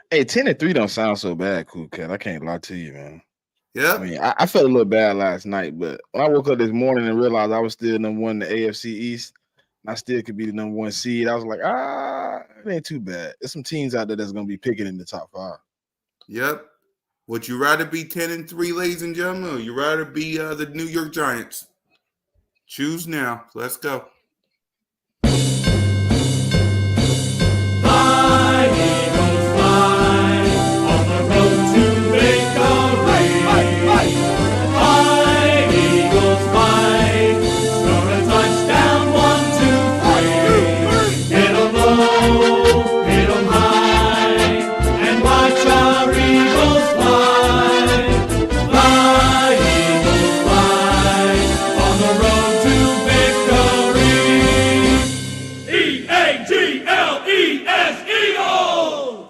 Hey, 10-3 don't sound so bad, Cool Cat. I can't lie to you, man. I Yep. mean, I felt a little bad last night, but when I woke up this morning and realized I was still number one in the AFC East, and I still could be the number one seed, I was like, it ain't too bad. There's some teams out there that's gonna be picking in the top five. Yep. Would you rather be 10-3, ladies and gentlemen, or you rather be the New York Giants? Choose now. Let's go. Fly, Eagles, fly, on the road to victory. Fly, Eagles, fly, score a touchdown, 1, 2, 3. Hit 'em low, hit 'em high, and watch our Eagles fly. Fly, Eagles, fly, on the road to victory. E-A-G-L-E-S, Eagles!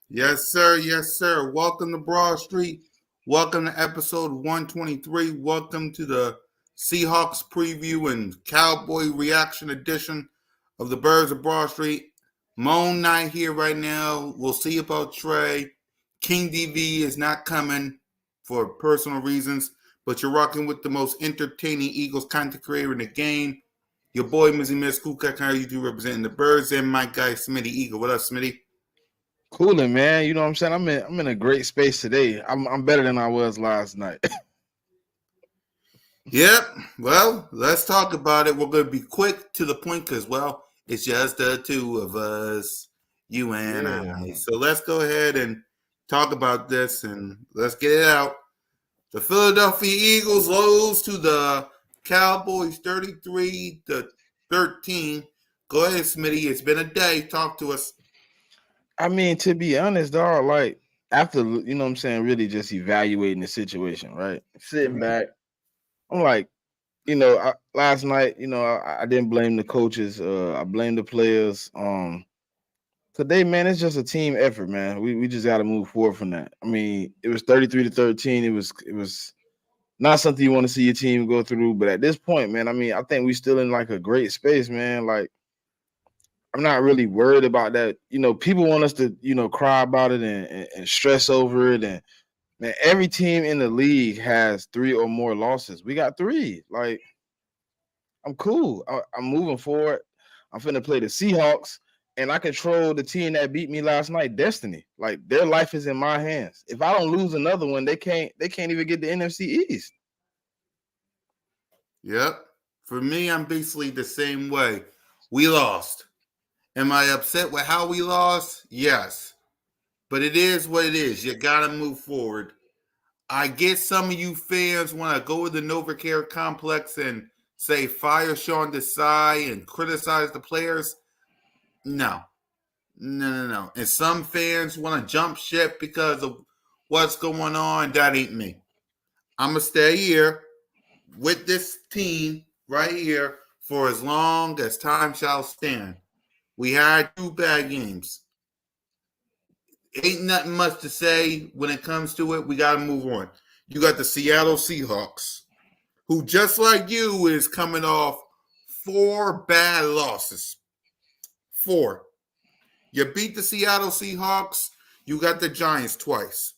Yes, sir. Yes, sir. Welcome to Broad Street. Welcome to episode 123. Welcome to the Seahawks preview and Cowboy reaction edition of the Birds of Broad Street. Moan Knight here right now. We'll see about Trey. King DV is not coming for personal reasons, but you're rocking with the most entertaining Eagles content creator in the game. Your boy, Mizzy Miss Kukak, how you do representing the Birds, and my guy, Smitty Eagle. What up, Smitty? Cooling, man. You know what I'm saying? I'm in a great space today. I'm better than I was last night. Yep. Well, let's talk about it. We're going to be quick to the point because, well, it's just the two of us, you and I. So let's go ahead and talk about this and let's get it out. The Philadelphia Eagles lose to the Cowboys 33-13. Go ahead, Smitty. It's been a day. Talk to us. I mean, to be honest, dog, like after you know what I'm saying, really just evaluating the situation, right? Sitting back, I'm like, last night, I didn't blame the coaches. I blame the players. Today, man, it's just a team effort, man. We just got to move forward from that. I mean, it was 33-13. It was not something you want to see your team go through. But at this point, man, I mean, I think we still in like a great space, man. Like, I'm not really worried about that. People want us to, cry about it and stress over it. And man, every team in the league has 3 or more losses. We got 3. Like, I'm cool. I'm moving forward. I'm finna play the Seahawks, and I control the team that beat me last night, Destiny. Like, their life is in my hands. If I don't lose another one, they can't even get the NFC East. Yep. For me, I'm basically the same way. We lost. Am I upset with how we lost? Yes. But it is what it is. You got to move forward. I get some of you fans want to go to the NovaCare complex and say fire Sean Desai and criticize the players. No. And some fans want to jump ship because of what's going on. That ain't me. I'm going to stay here with this team right here, for as long as time shall stand. We had 2 bad games. Ain't nothing much to say when it comes to it. We got to move on. You got the Seattle Seahawks, who just like you is coming off 4 bad losses. 4. You beat the Seattle Seahawks. You got the Giants twice.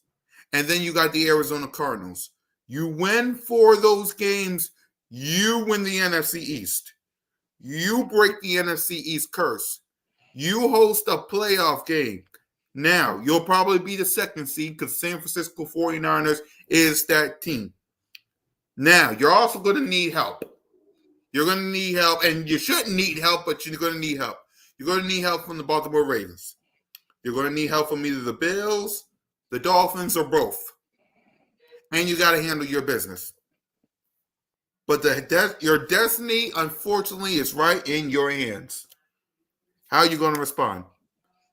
And then you got the Arizona Cardinals. You win 4 of those games, you win the NFC East. You break the NFC East curse. You host a playoff game. Now, you'll probably be the 2nd seed because San Francisco 49ers is that team. Now, you're also going to need help. You're going to need help, and you shouldn't need help, but you're going to need help. You're going to need help from the Baltimore Ravens. You're going to need help from either the Bills, the Dolphins, or both. And you got to handle your business. But your destiny, unfortunately, is right in your hands. How are you going to respond?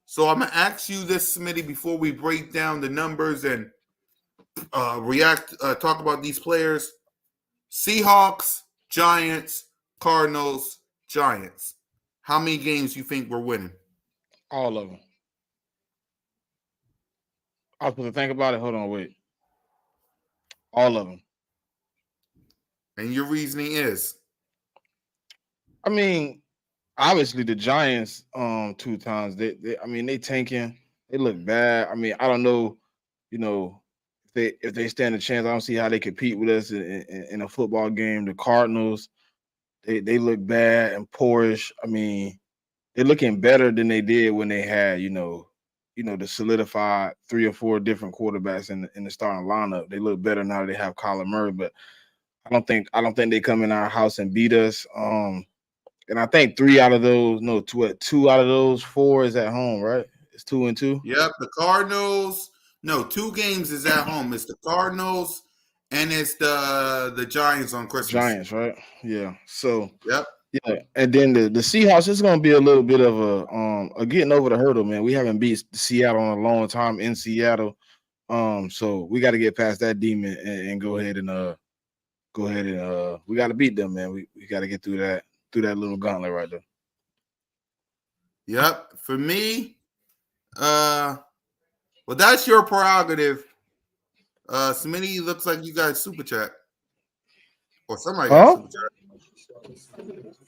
So I'm going to ask you this, Smitty, before we break down the numbers and talk about these players. Seahawks, Giants, Cardinals, Giants. How many games do you think we're winning? All of them. I was supposed to think about it. Hold on, wait. All of them. And your reasoning is? I mean, obviously the Giants 2 times. They tanking. They look bad. I mean, I don't know, if they stand a chance. I don't see how they compete with us in a football game. The Cardinals, they look bad and poorish. I mean, they're looking better than they did when they had, the solidified 3 or 4 different quarterbacks in the starting lineup. They look better now that they have Kyler Murray, but I don't think they come in our house and beat us. And I think 2 out of those 4 is at home, right? It's 2 and 2. Yep, the Cardinals. No, 2 games is at home. It's the Cardinals and it's the Giants on Christmas. Giants, right? Yeah. So yep. Yeah, and then the Seahawks is going to be a little bit of a getting over the hurdle, man. We haven't beat Seattle in a long time in Seattle, so we got to get past that demon and go ahead and we got to beat them, man. We got to get through that little gauntlet right there. Yep, for me, well, that's your prerogative. Smitty, looks like you guys super chat, or somebody got super chat.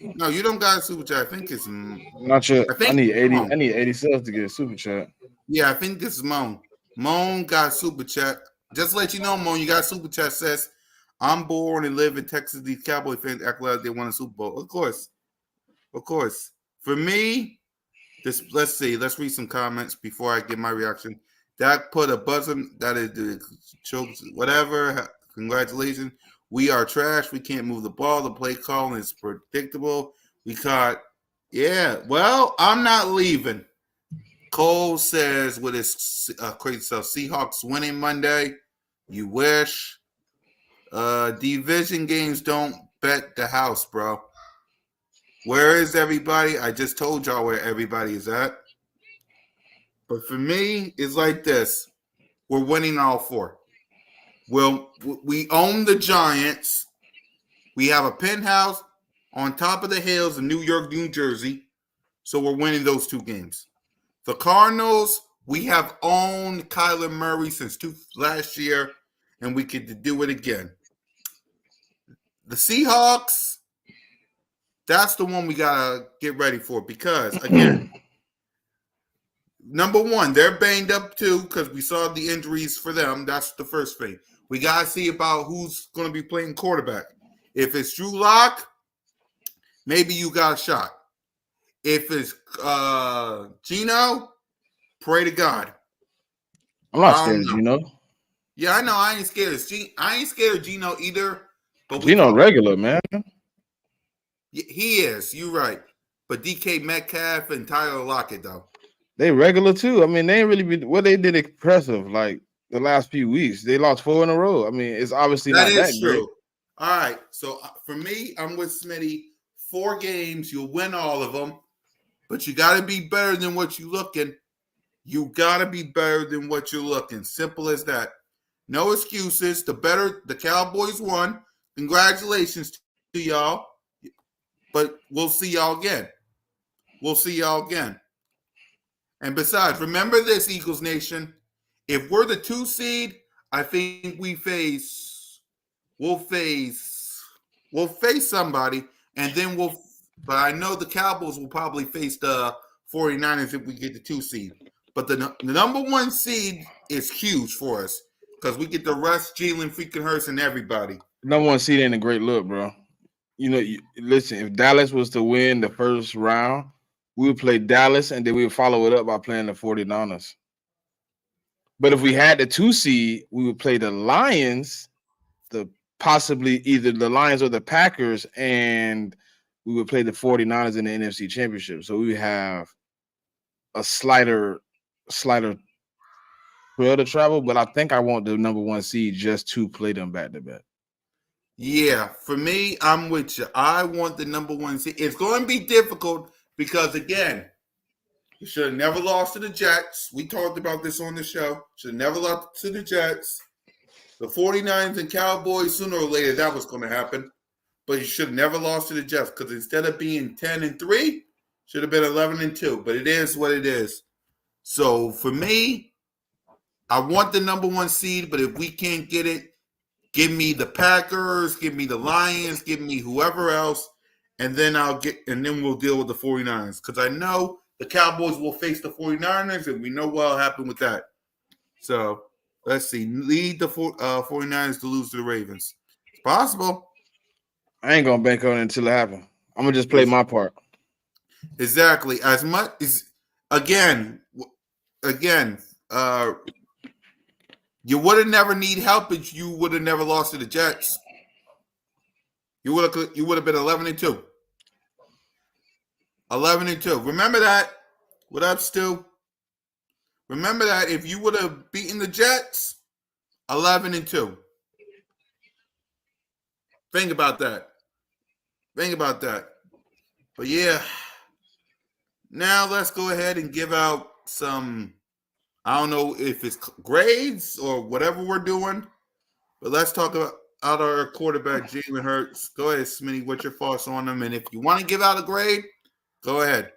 No, you don't got a super chat. I think it's not sure. I need 80. I need 80 subs to get a super chat. Yeah, I think this is Moan. Moan got super chat. Just to let you know, Moan, you got super chat. Says, I'm born and live in Texas. These Cowboy fans act like they won a Super Bowl. Of course. For me, let's see. Let's read some comments before I give my reaction. Dak put a buzzer. That is the chokes. Whatever. Congratulations. We are trash. We can't move the ball. The play calling is predictable. We caught. Yeah. Well, I'm not leaving. Cole says with his crazy self, Seahawks winning Monday. You wish. Division games don't bet the house, bro. Where is everybody? I just told y'all where everybody is at. But for me, it's like this. We're winning all 4. Well, we own the Giants. We have a penthouse on top of the hills in New York, New Jersey. So we're winning those 2 games. The Cardinals, we have owned Kyler Murray since last year, and we could do it again. The Seahawks, that's the one we got to get ready for because, again, number 1, they're banged up too because we saw the injuries for them. That's the first thing. We got to see about who's going to be playing quarterback. If it's Drew Lock, maybe you got a shot. If it's Geno, pray to God. I'm not scared of Geno. Yeah, I know. I ain't scared of Geno either. But Geno regular, man. He is. You're right. But DK Metcalf and Tyler Lockett, though. They regular, too. I mean, they ain't really what they did impressive. Like, the last few weeks, they lost 4 in a row. I mean, it's obviously not that true. Great. All right. So, for me, I'm with Smitty. 4 games, you'll win all of them. But you got to be better than what you're looking. You got to be better than what you're looking. Simple as that. No excuses. The Cowboys won. Congratulations to y'all. but we'll see y'all again. We'll see y'all again. And besides, remember this, Eagles Nation. If we're the 2 seed, I think we'll face somebody, and then but I know the Cowboys will probably face the 49ers if we get the 2 seed. But the number 1 seed is huge for us because we get the rest, Jalen freaking Hurts and everybody. Number 1 seed ain't a great look, bro. Listen, if Dallas was to win the first round, we would play Dallas and then we would follow it up by playing the 49ers. But if we had the 2 seed, we would play the Lions, possibly either the Lions or the Packers, and we would play the 49ers in the NFC Championship. So we would have a slighter trail to travel, but I think I want the number 1 seed just to play them back to back. Yeah, for me, I'm with you. I want the number 1 seed. It's going to be difficult because, again, you should have never lost to the Jets. We talked about this on the show. Should have never lost to the Jets. The 49ers and Cowboys, sooner or later, that was going to happen. But you should have never lost to the Jets because instead of being 10-3, should have been 11-2. But it is what it is. So, for me, I want the number 1 seed, but if we can't get it, give me the Packers, give me the Lions, give me whoever else, and then we'll deal with the 49ers. Because I know the Cowboys will face the 49ers, and we know what'll happen with that. So, let's see. Lead the 49ers to lose to the Ravens. It's possible. I ain't going to bank on it until it happens. I'm going to just play my part. Exactly. As much as, again, you would have never need help if you would have never lost to the Jets. You would have been 11-2. 11-2. Remember that. What up, Stu? Remember that if you would have beaten the Jets, 11-2. Think about that. But yeah. Now let's go ahead and give out some, I don't know if it's grades or whatever we're doing, but let's talk about our quarterback, Jalen Hurts. Go ahead, Smitty. What's your thoughts on him? And if you want to give out a grade, go ahead.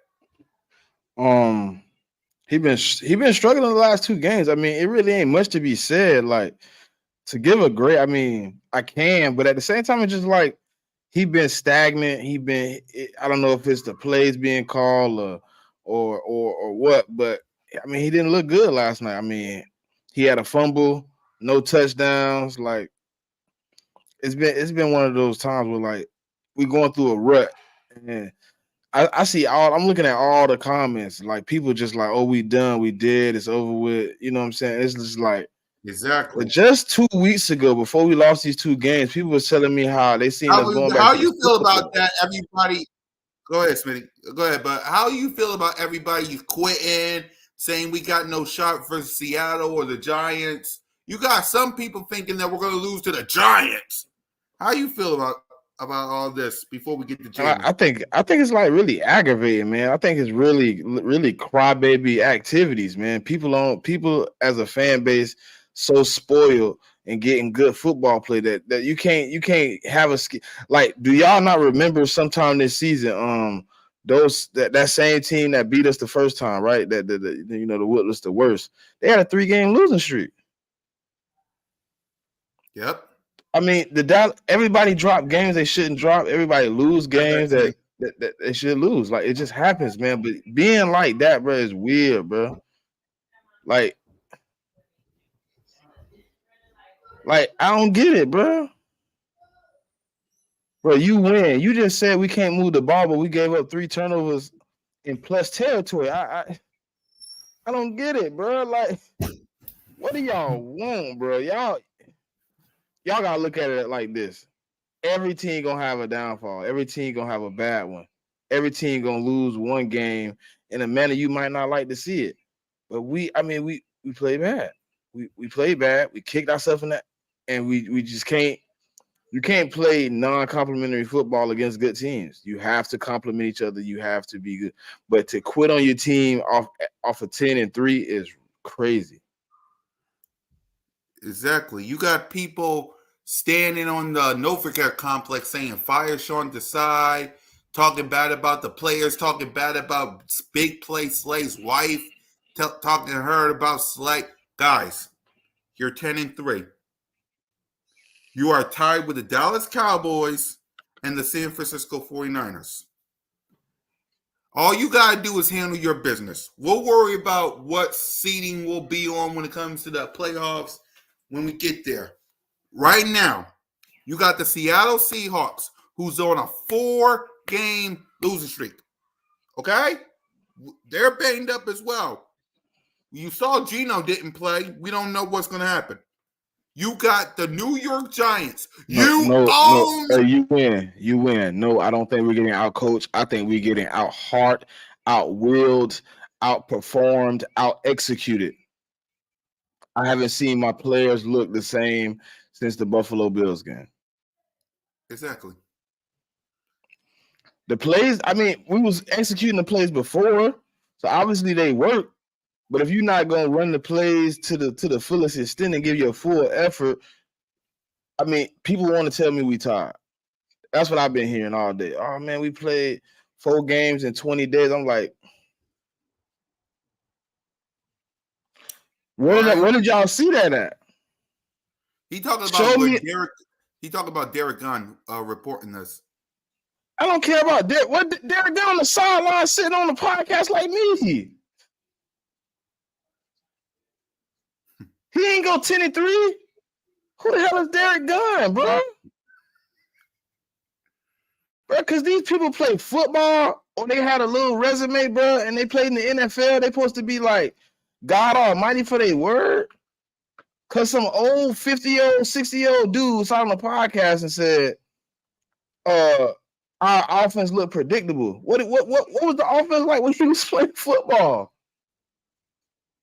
He been struggling the last 2 games. I mean, it really ain't much to be said. Like, to give a grade, I mean, I can, but at the same time, it's just like he been stagnant. I don't know if it's the plays being called or what, but I mean, he didn't look good last night. I mean, he had a fumble, no touchdowns. Like, it's been one of those times where like we going through a rut, and I see I'm looking at all the comments, like people just like, oh, we done, we did, it's over with. You know what I'm saying? It's just like exactly. Just 2 weeks ago, before we lost these 2 games, people were telling me how they seen us going back. How you feel about that? Everybody, go ahead, Smitty. Go ahead, but how you feel about everybody quitting, saying we got no shot versus Seattle or the Giants? You got some people thinking that we're going to lose to the Giants. How you feel about all this before we get to Jalen? I think it's like really aggravating, man. I think it's really crybaby activities, man. People as a fan base so spoiled and getting good football play that you can't have like. Do y'all not remember sometime this season? That same team that beat us the first time, right? The was the worst. They had a 3-game losing streak. Yep. I mean, everybody drop games they shouldn't drop. Everybody lose games that they should lose. Like, it just happens, man. But being like that, bro, is weird, bro. Like I don't get it, bro. Bro, you win. You just said we can't move the ball, but we gave up 3 turnovers in plus territory. I don't get it, bro. Like, what do y'all want, bro? Y'all gotta look at it like this. Every team gonna have a downfall. Every team gonna have a bad one. Every team gonna lose one game in a manner you might not like to see it. But we play bad. We played bad. We kicked ourselves in that, and we just can't. You can't play non-complimentary football against good teams. You have to complement each other. You have to be good. But to quit on your team off of 10-3 is crazy. Exactly. You got people standing on the No Forget complex saying fire Sean Desai, talking bad about the players, talking bad about Big Play Slay's wife, talking to her about Slay. Guys, you're 10-3. You are tied with the Dallas Cowboys and the San Francisco 49ers. All you got to do is handle your business. We'll worry about what seeding we'll be on when it comes to the playoffs when we get there. Right now, you got the Seattle Seahawks, who's on a 4-game losing streak. Okay? They're banged up as well. You saw Geno didn't play. We don't know what's going to happen. You got the New York Giants. No. Hey, you win. You win. No, I don't think we're getting out coached. I think we're getting out hard, out willed, outperformed, out executed. I haven't seen my players look the same since the Buffalo Bills game. Exactly. The plays, I mean, we was executing the plays before, so obviously they work. But if you're not gonna run the plays to the fullest extent and give your full effort, I mean, people want to tell me we tired. That's what I've been hearing all day. Oh man, we played 4 games in 20 days. I'm like, where did y'all see that at? He talking about Derek Gunn reporting this. I don't care about Derek. What Derek Gunn on the sideline sitting on the podcast like me? He ain't go 10-3. Who the hell is Derek Gunn, bro? Bro, because these people play football or they had a little resume, bro, and they played in the NFL. They supposed to be like God Almighty for their word. Because some old 50-year-old, 60-year-old dude saw on the podcast and said, our offense looked predictable. What was the offense like when he was playing football?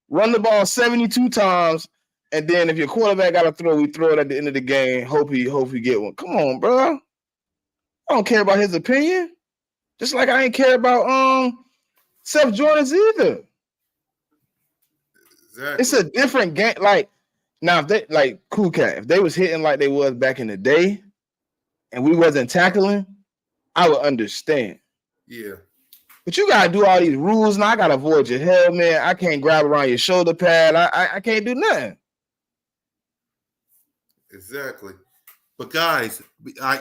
Run the ball 72 times, and then if your quarterback got to throw, we throw it at the end of the game. Hope he get one. Come on, bro. I don't care about his opinion. Just like I ain't care about Seth Jordan's either. Exactly. It's a different game. Like now, if they like Cool Cat, if they was hitting like they was back in the day, and we wasn't tackling, I would understand. Yeah. But you gotta do all these rules now. I gotta avoid your helmet. I can't grab around your shoulder pad. I can't do nothing. Exactly. But guys,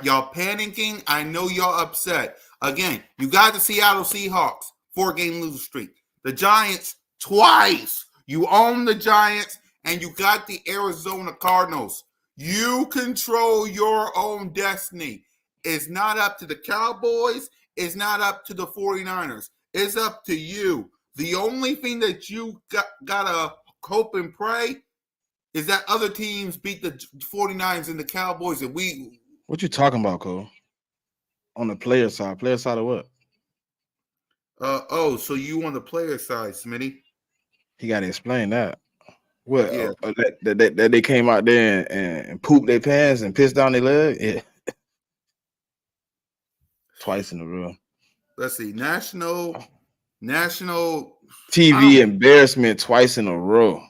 y'all panicking. I know y'all upset. Again, you got the Seattle Seahawks 4-game losing streak. The Giants twice. You own the Giants, and you got the Arizona Cardinals. You control your own destiny. It's not up to the Cowboys. It's not up to the 49ers. It's up to you. The only thing that you gotta hope and pray is that other teams beat the 49ers and the Cowboys, and we. What you talking about, Cole? On the player side. Player side of what? So you on the player side, Smitty? He got to explain that. What? Yeah. That they came out there and pooped their pants and pissed down their leg? Yeah. Twice in a row. Let's see. National TV embarrassment twice in a row.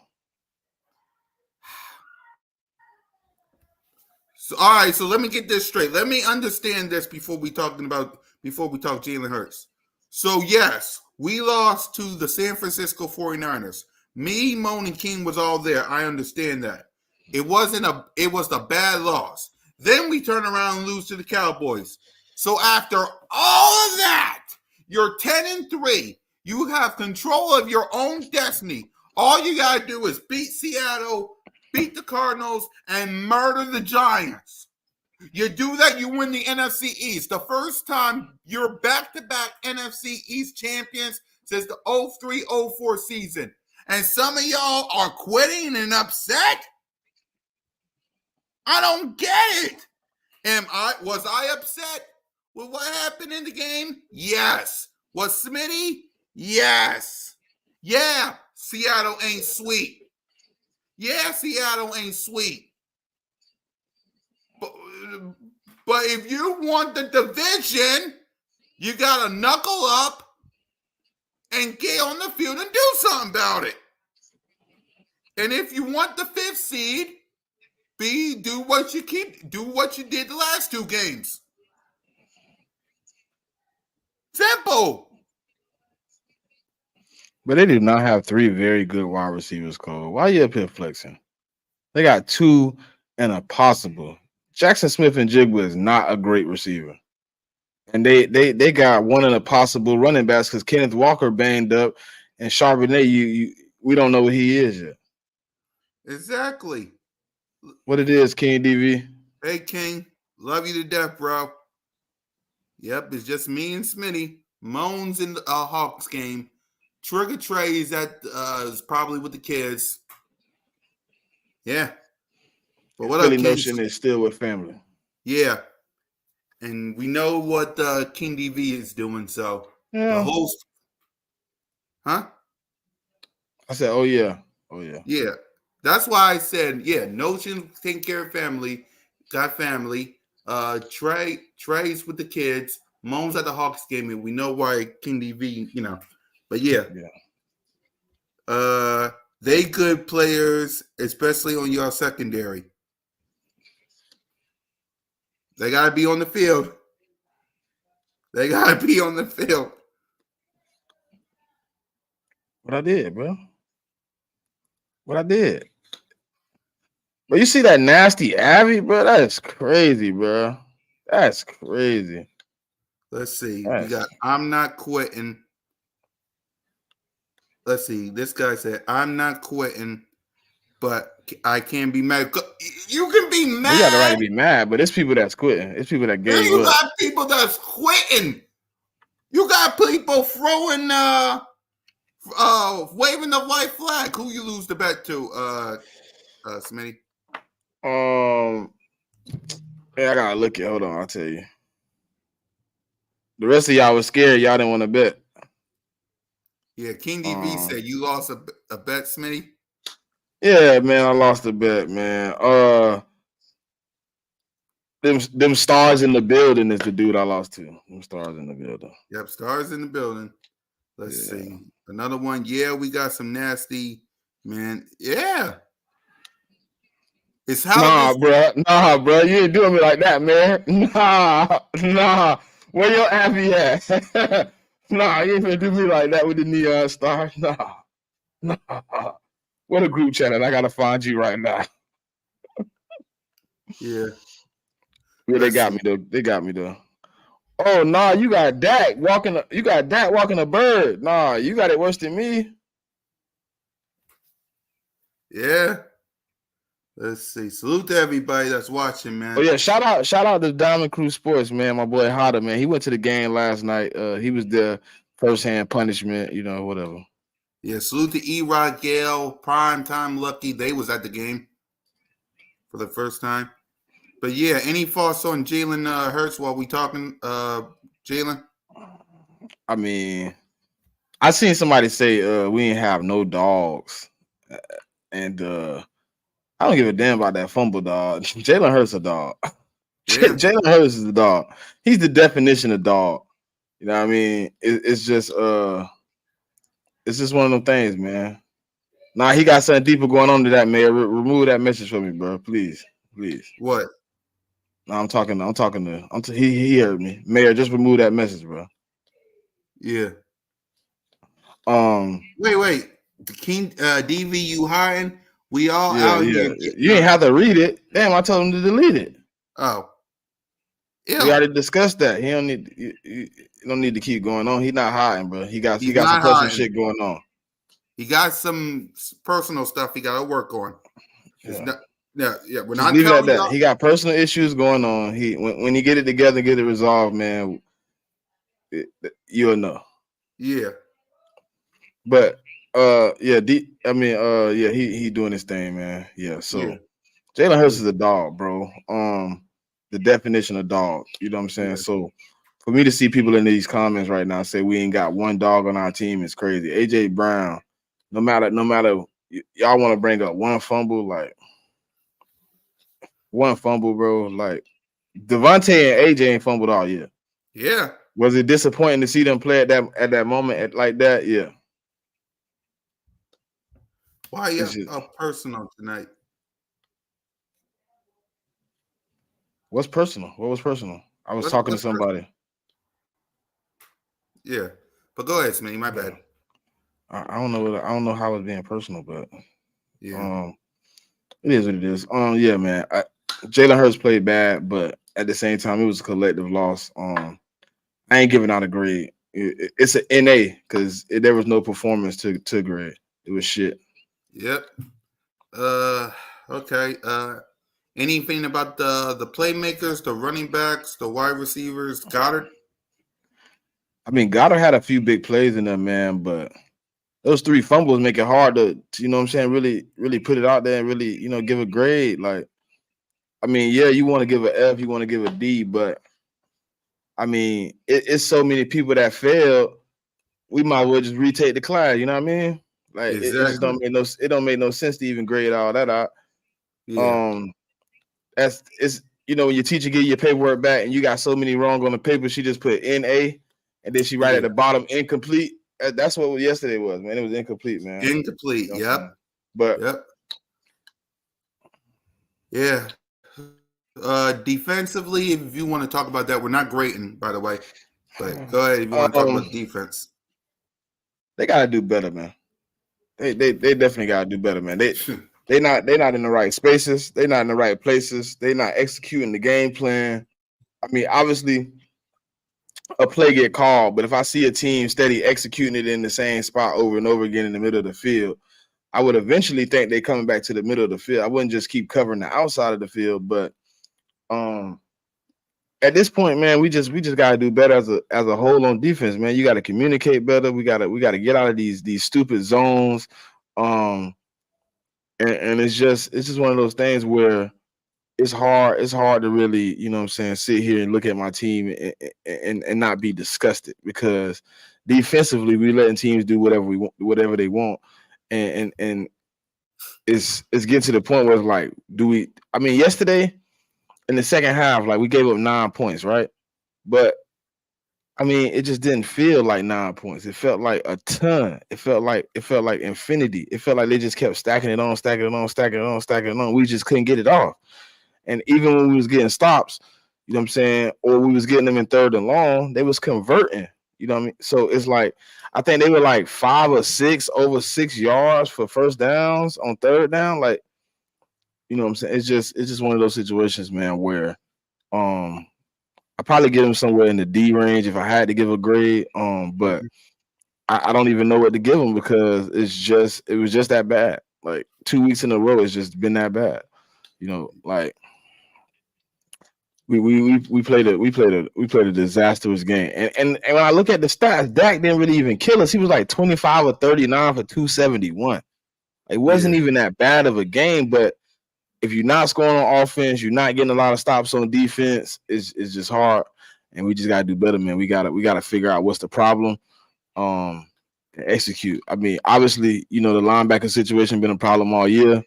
So, all right, so let me get this straight. Let me understand this before we talk Jalen Hurts. So, yes, we lost to the San Francisco 49ers. Me, Moan, and King was all there. I understand that. It was a bad loss. Then we turn around and lose to the Cowboys. So after all of that, you're 10-3. You have control of your own destiny. All you got to do is beat Seattle, beat the Cardinals, and murder the Giants. You do that, you win the NFC East. The first time you're back-to-back NFC East champions since the 03-04 season. And some of y'all are quitting and upset? I don't get it. Was I upset with what happened in the game? Yes. Was Smitty? Yes. Yeah, Seattle ain't sweet. Yeah, Seattle ain't sweet. But if you want the division, you got to knuckle up and get on the field and do something about it. And if you want the 5th seed, do what you did the last 2 games. No. But they do not have 3 very good wide receivers, Cole. Why you up here flexing? They got 2 and a possible. Jackson Smith and Jigba is not a great receiver. And they got 1 and a possible running backs because Kenneth Walker banged up and Charbonnet, we don't know what he is yet. Exactly. What it is, King DV. Hey, King. Love you to death, bro. Yep, it's just me and Smitty. Moans in the Hawks game. Trigger Trey's is probably with the kids. Yeah. But what Philly up, King? Notion is still with family. Yeah. And we know what King DV is doing. So Yeah. the host. Huh? I said, oh, yeah. Oh, yeah. Yeah. That's why I said, yeah, Notion taking care of family. Got family. Trey's with the kids. Moans at the Hawks game, and we know why King DV, But yeah. They good players, especially on your secondary. They gotta be on the field. They gotta be on the field. What I did, bro? What I did? But you see that nasty Abby, bro? That's crazy, bro. That's crazy. Let's see. We got I'm not quitting. Let's see. This guy said, I'm not quitting, but I can't be mad. You can be mad. You got the right to be mad, but it's people that's quitting. It's people that gave you up. got people that's quitting. You got people throwing waving the white flag. Who you lose the bet to, Smitty? Yeah, I gotta look it. Hold on, I'll tell you. The rest of y'all was scared. Y'all didn't want to bet. Yeah, King DV said you lost a bet, Smitty. Yeah, man, I lost a bet, man. Them stars in the building is the dude I lost to. Them stars in the building. Yep, stars in the building. Let's see. Another one. Yeah, we got some nasty, man. Yeah. It's how Nah, bro. You ain't doing me like that, man. Nah. Where your Abby at? Nah, you ain't gonna do me like that with the neon star. Nah. What a group chat, and I gotta find you right now. Yeah. Yeah, they got me though. Oh nah, you got Dak walking. You got Dak walking a bird. Nah, you got it worse than me. Yeah. Let's see. Salute to everybody that's watching, man. Oh yeah, shout out to Diamond Crew Sports, man. My boy Hotter, man. He went to the game last night. He was there firsthand punishment, whatever. Yeah, salute to E-Rod, Gale, Prime Time Lucky. They was at the game for the first time. But yeah, any thoughts on Jalen Hurts while we talking, Jalen? I mean, I seen somebody say we ain't have no dogs, and I don't give a damn about that fumble dog. Jalen Hurts a dog. Yeah. Jalen Hurts is the dog. He's the definition of dog. You know what I mean? It's just one of them things, man. Nah, he got something deeper going on to that, Mayor. Remove that message for me, bro. Please. What? No, he heard me. Mayor, just remove that message, bro. Yeah. Wait. The King DV you hiring? We all out here. You ain't have to read it. Damn, I told him to delete it. Oh. Yeah. We already discussed that. He don't need you don't need to keep going on. He's not hiding, bro. He got some personal shit going on. He got some personal stuff he got to work on. We're just not leave it at that. He got personal issues going on. When he get it together, get it resolved, man. You'll know. Yeah. But he doing his thing, man. Yeah. So Jalen Hurts is a dog, bro. The definition of dog. You know what I'm saying? Yeah. So for me to see people in these comments right now say we ain't got one dog on our team is crazy. AJ Brown, no matter y'all want to bring up one fumble, bro. Like Devontae and AJ ain't fumbled all year. Yeah. Was it disappointing to see them play at that moment like that? Yeah. Why you personal tonight? What's personal? What was personal? I was talking to somebody. Yeah. But go ahead, Smitty. My bad. I don't know. I don't know how it's being personal, but Yeah. it is what it is. Yeah, man. Jalen Hurts played bad, but at the same time, it was a collective loss. I ain't giving out a grade. It's an NA because there was no performance to grade. It was shit. Yep. Okay. Anything about the playmakers, the running backs, the wide receivers, Goddard? I mean, Goddard had a few big plays in there, man, but those 3 fumbles make it hard to you know what I'm saying, really put it out there and really, give a grade. Like, I mean, yeah, you want to give an F, you want to give a D, but I mean, it's so many people that failed. We might as well just retake the class. You know what I mean? Like, it just Exactly. don't make no sense to even grade all that out. Yeah. It's when your teacher give you your paperwork back and you got so many wrong on the paper, she just put NA and then she write at the bottom incomplete. That's what yesterday was, man. It was incomplete, man. Incomplete. You know Yep. but Yep. Yeah. Defensively, if you want to talk about that, we're not grading, by the way. But go ahead if you want to talk about defense. They gotta do better, man. They definitely gotta do better, man. They're not in the right spaces. They're not in the right places. They're not executing the game plan. I mean, obviously, a play get called, but if I see a team steady executing it in the same spot over and over again in the middle of the field, I would eventually think they're coming back to the middle of the field. I wouldn't just keep covering the outside of the field, but at this point, man, we just gotta do better as a whole on defense, man. You gotta communicate better. We gotta get out of these stupid zones. And it's just one of those things where it's hard to really, you know what I'm saying, sit here and look at my team and not be disgusted, because defensively we letting teams do whatever they want. And it's getting to the point where it's like, yesterday in the second half, like, we gave up 9 points, right? But I mean, it just didn't feel like 9 points. It felt like a ton. It felt like infinity. It felt like they just kept stacking it on, stacking it on, stacking it on, stacking it on. We just couldn't get it off. And even when we was getting stops, you know what I'm saying, or we was getting them in 3rd and long, they was converting. You know what I mean? So it's like, I think they were like 5 or 6 over 6 yards for first downs on 3rd down. Like, you know what I'm saying? It's just one of those situations, man, where I probably give them somewhere in the D range if I had to give a grade. But I don't even know what to give them, because it was just that bad. Like, 2 weeks in a row, it's just been that bad. You know, like, we played a disastrous game. And when I look at the stats, Dak didn't really even kill us. He was like 25 or 39 for 271. It wasn't even that bad of a game, but if you're not scoring on offense, you're not getting a lot of stops on defense, it's just hard. And we just gotta do better, man. We gotta figure out what's the problem. And execute. I mean, obviously, the linebacker situation been a problem all year.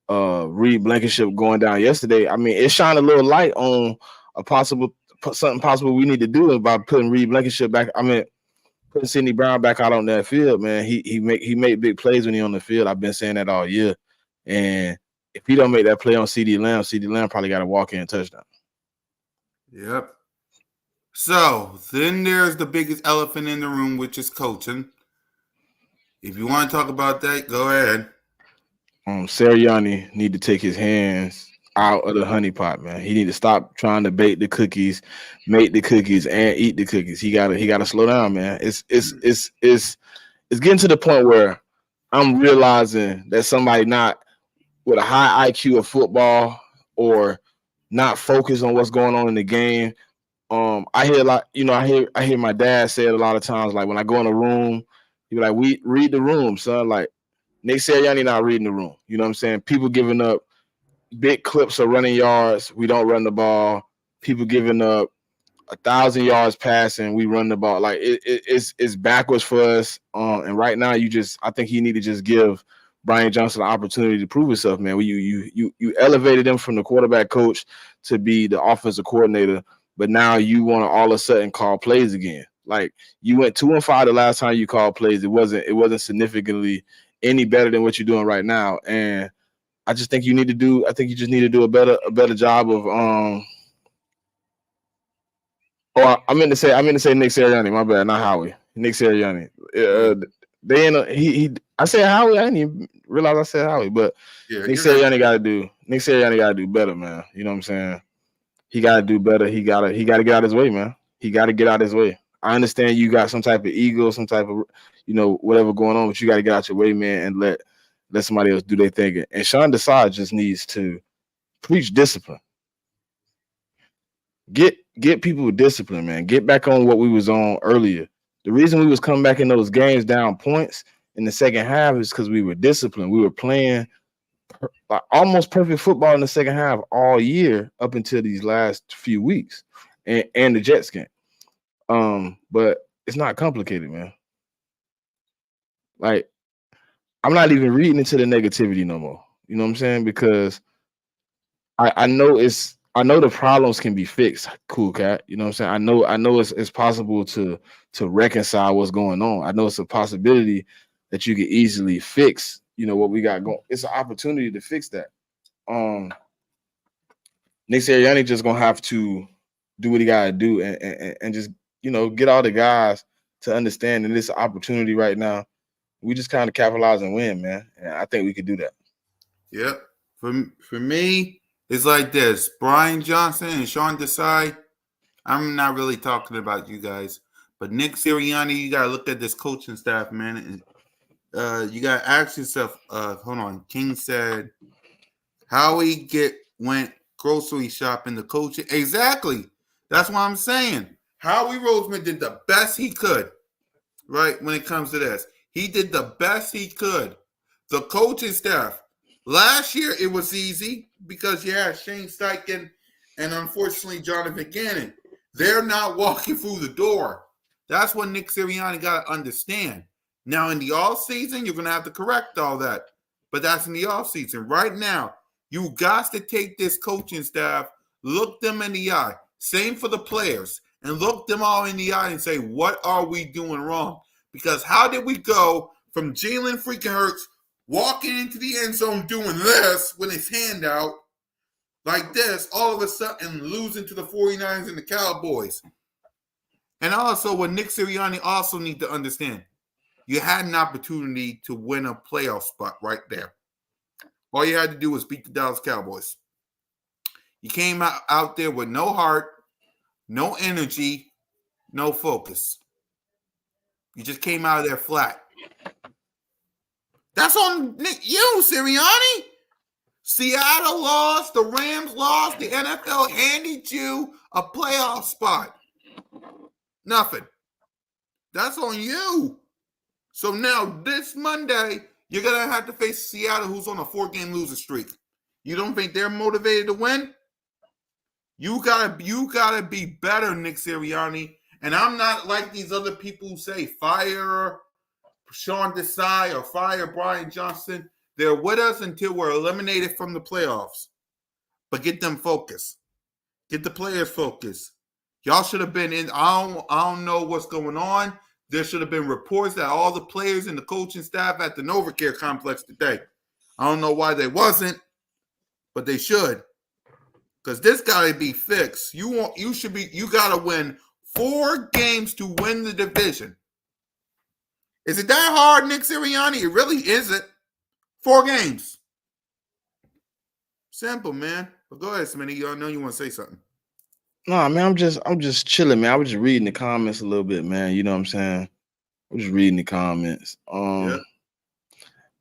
Reed Blankenship going down yesterday, I mean, it shined a little light on something possible we need to do about putting Reed Blankenship back. I mean, putting Sidney Brown back out on that field, man. He made big plays when he on the field. I've been saying that all year. And if he don't make that play on CD Lamb probably got to walk in touchdown. Yep. So then there's the biggest elephant in the room, which is coaching. If you want to talk about that, go ahead. Sirianni need to take his hands out of the honeypot, man. He need to stop trying to bake the cookies, make the cookies, and eat the cookies. He gotta slow down, man. It's getting to the point where I'm realizing that somebody not with a high IQ of football or not focused on what's going on in the game. I hear a lot, I hear my dad say it a lot of times, like when I go in a room, he be like, "We read the room, son." Like, Nick Sirianni not reading the room. You know what I'm saying? People giving up big clips of running yards. We don't run the ball. People giving up 1,000 yards passing. We run the ball. Like, it's backwards for us. And right now, I think you need to just give Brian Johnson an opportunity to prove himself, man. You elevated him from the quarterback coach to be the offensive coordinator, but now you want to all of a sudden call plays again. Like, you went 2-5 the last time you called plays. It wasn't significantly any better than what you're doing right now. And I just think you just need to do a better job of I meant to say Nick Sirianni. My bad, not Howie. Nick Sirianni. They in he. I said Howie. I didn't even realize I said Howie, but Nick Sirianni got to do better, man. You know what I'm saying? He got to do better. He got to get out his way, man. He got to get out his way. I understand you got some type of ego, some type of whatever going on, but you got to get out your way, man, and let somebody else do their thing. And Sean Desai just needs to preach discipline. Get people with discipline, man. Get back on what we was on earlier. The reason we was coming back in those games down points in the second half is because we were disciplined. We were playing almost perfect football in the second half all year up until these last few weeks and the Jets game. But it's not complicated, man. Like, I'm not even reading into the negativity no more. You know what I'm saying? Because I know the problems can be fixed, cool cat. You know what I'm saying? I know it's possible to reconcile what's going on. I know it's a possibility that you could easily fix, what we got going. It's an opportunity to fix that. Nick Sirianni just gonna have to do what he gotta do and just get all the guys to understand that it's an opportunity right now. We just kind of capitalize and win, man. And I think we could do that. Yep. For me, it's like this. Brian Johnson and Sean Desai, I'm not really talking about you guys, but Nick Sirianni, you got to look at this coaching staff, man. And, you got to ask yourself, hold on. King said, Howie went grocery shopping to coaching. Exactly. That's what I'm saying. Howie Roseman did the best he could, right, when it comes to this. He did the best he could. The coaching staff, last year it was easy because you had Shane Steichen and unfortunately Jonathan Gannon. They're not walking through the door. That's what Nick Sirianni got to understand. Now in the offseason, you're going to have to correct all that. But that's in the offseason. Right now, you got to take this coaching staff, look them in the eye. Same for the players. And look them all in the eye and say, what are we doing wrong? Because how did we go from Jalen freaking Hurts walking into the end zone doing this with his hand out like this, all of a sudden losing to the 49ers and the Cowboys? And also what Nick Sirianni also need to understand, you had an opportunity to win a playoff spot right there. All you had to do was beat the Dallas Cowboys. You came out there with no heart, no energy, no focus. You just came out of there flat. That's on you, Sirianni. Seattle lost, the Rams lost, the NFL handed you a playoff spot. Nothing. That's on you. So now this Monday, you're going to have to face Seattle, who's on a 4-game losing streak. You don't think they're motivated to win? You gotta be better, Nick Sirianni. And I'm not like these other people who say fire Sean Desai or fire Brian Johnson. They're with us until we're eliminated from the playoffs. But get them focused. Get the players focused. Y'all should have been in. I don't know what's going on. There should have been reports that all the players and the coaching staff at the NovaCare complex today. I don't know why they wasn't, but they should. Because this gotta be fixed. You gotta win 4 games to win the division. Is it that hard, Nick Sirianni? It really isn't. 4 games. Simple, man. But go ahead, Smitty. I know you want to say something. No, man, I'm just chilling, man. I was just reading the comments a little bit, man. You know what I'm saying? I'm just reading the comments. Yeah.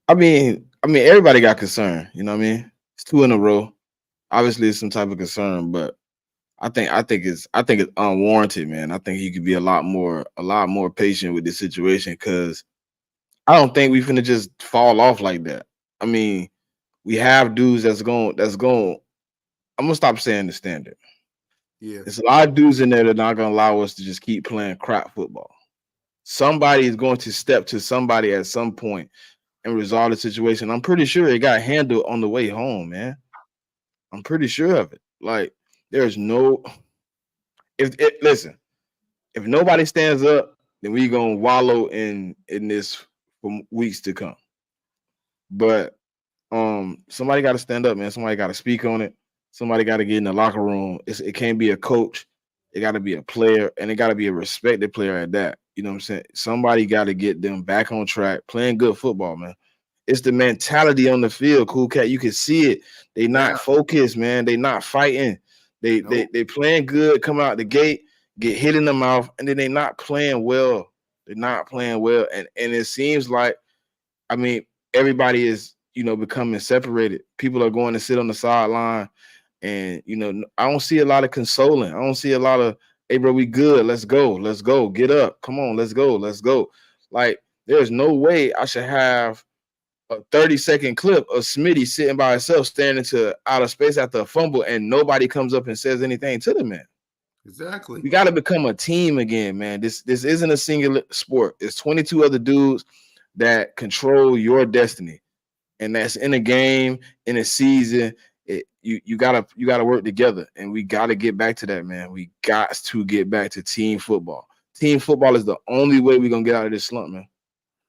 I mean, everybody got concern. You know what I mean? It's 2 in a row. Obviously, it's some type of concern, but I think it's unwarranted, man. I think he could be a lot more patient with this situation because I don't think we finna just fall off like that. I mean, we have dudes that's going. I'm gonna stop saying the standard. Yeah. There's a lot of dudes in there that are not gonna allow us to just keep playing crap football. Somebody is going to step to somebody at some point and resolve the situation. I'm pretty sure it got handled on the way home, man. I'm pretty sure of it. Like, there's no listen, if nobody stands up, then we gonna wallow in this for weeks to come. But somebody got to stand up, man. Somebody got to speak on it. Somebody got to get in the locker room. It can't be a coach It got to be a player, and it got to be a respected player at that. You know what I'm saying? Somebody got to get them back on track, playing good football, man. It's the mentality on the field, Cool Cat. You can see it. They Yeah. not focused, man. They not fighting. They playing good, come out the gate, get hit in the mouth, and then they not playing well. They're not playing well, and it seems like, I mean, everybody is, becoming separated. People are going to sit on the sideline, and I don't see a lot of consoling. I don't see a lot of, hey, bro, we good. Let's go, get up, come on, let's go. Like, there's no way I should have a 30-second clip of Smitty sitting by himself, staring into outer space after a fumble, and nobody comes up and says anything to the man. Exactly. We got to become a team again, man. This isn't a singular sport. It's 22 other dudes that control your destiny, and that's in a game, in a season. You gotta work together, and we gotta get back to that, man. We got to get back to team football. Team football is the only way we're gonna get out of this slump, man.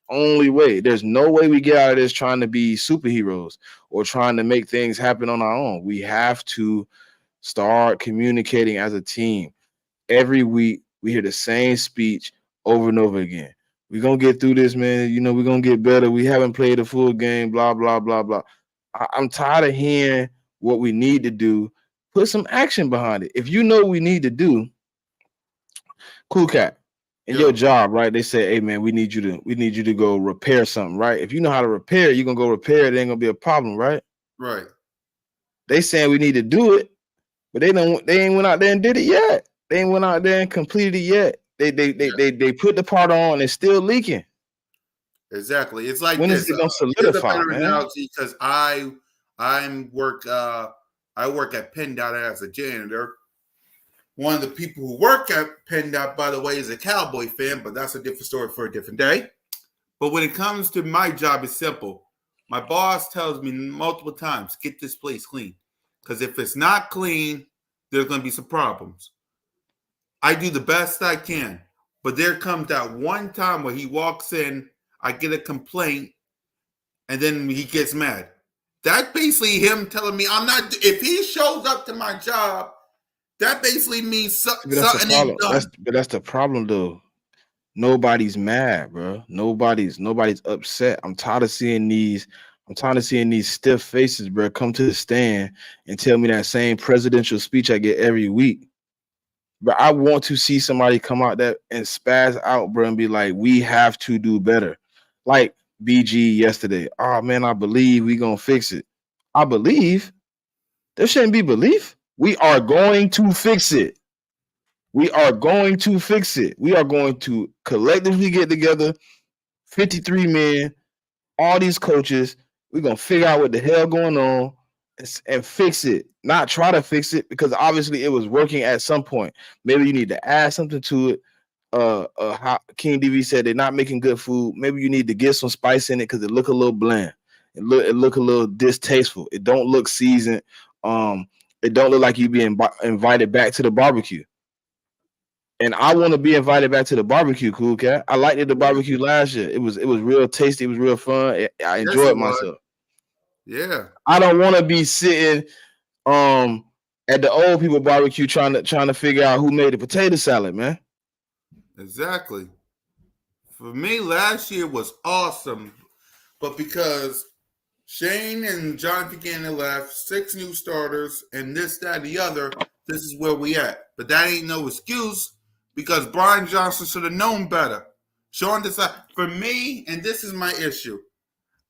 Only way. There's no way we get out of this trying to be superheroes or trying to make things happen on our own. We have to start communicating as a team. Every week we hear the same speech over and over again. We're gonna get through this, man. We're gonna get better. We haven't played a full game, blah, blah, blah, blah. I'm tired of hearing what we need to do. Put some action behind it. If you know what we need to do, Cool Cat, in your job, right? They say, hey, man, we need you to go repair something, right? If you know how to repair it, you're gonna go repair it. It ain't gonna be a problem, right? Right. They saying we need to do it, but they ain't went out there and did it yet. They ain't went out there and completed it yet. They put the part on and it's still leaking. Exactly. It's like, when this. Is it gonna solidify, man? Because I work at PennDOT as a janitor. One of the people who work at PennDOT, by the way, is a Cowboy fan, but that's a different story for a different day. But when it comes to my job, it's simple. My boss tells me multiple times, get this place clean. Because if it's not clean, there's going to be some problems. I do the best I can. But there comes that one time where he walks in, I get a complaint, and then he gets mad. That's basically him telling me I'm not. If he shows up to my job, that basically means something ain't done. But that's the problem, though. Nobody's mad, bro. Nobody's upset. I'm tired of seeing these stiff faces, bro, come to the stand and tell me that same presidential speech I get every week. But I want to see somebody come out there and spaz out, bro, and be like, we have to do better. Like BG yesterday. Oh, man, I believe we gonna fix it. I believe. There shouldn't be belief. We are going to fix it. We are going to fix it. We are going to collectively get together, 53 men, all these coaches. We're going to figure out what the hell going on and fix it. Not try to fix it, because obviously it was working at some point. Maybe you need to add something to it. How King DV said they're not making good food. Maybe you need to get some spice in it because it look a little bland. It look a little distasteful. It don't look seasoned. It don't look like you being invited back to the barbecue. And I want to be invited back to the barbecue, Cool Cat. I liked the barbecue last year. It was real tasty. It was real fun. I enjoyed myself. Yeah. I don't want to be sitting at the old people barbecue trying to figure out who made the potato salad, man. Exactly. For me, last year was awesome, but because Shane and Jonathan Gannon left, 6 new starters, and this, that, and the other, this is where we at. But that ain't no excuse, because Brian Johnson should have known better. Sean Desai, for me, and this is my issue,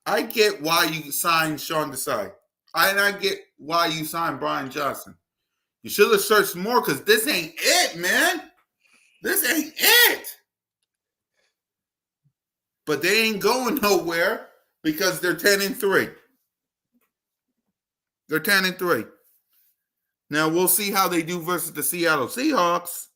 I get why you signed Sean Desai. And I get why you signed Brian Johnson. You should have searched more, because this ain't it, man. This ain't it. But they ain't going nowhere because they're 10-3. They're 10-3. Now we'll see how they do versus the Seattle Seahawks.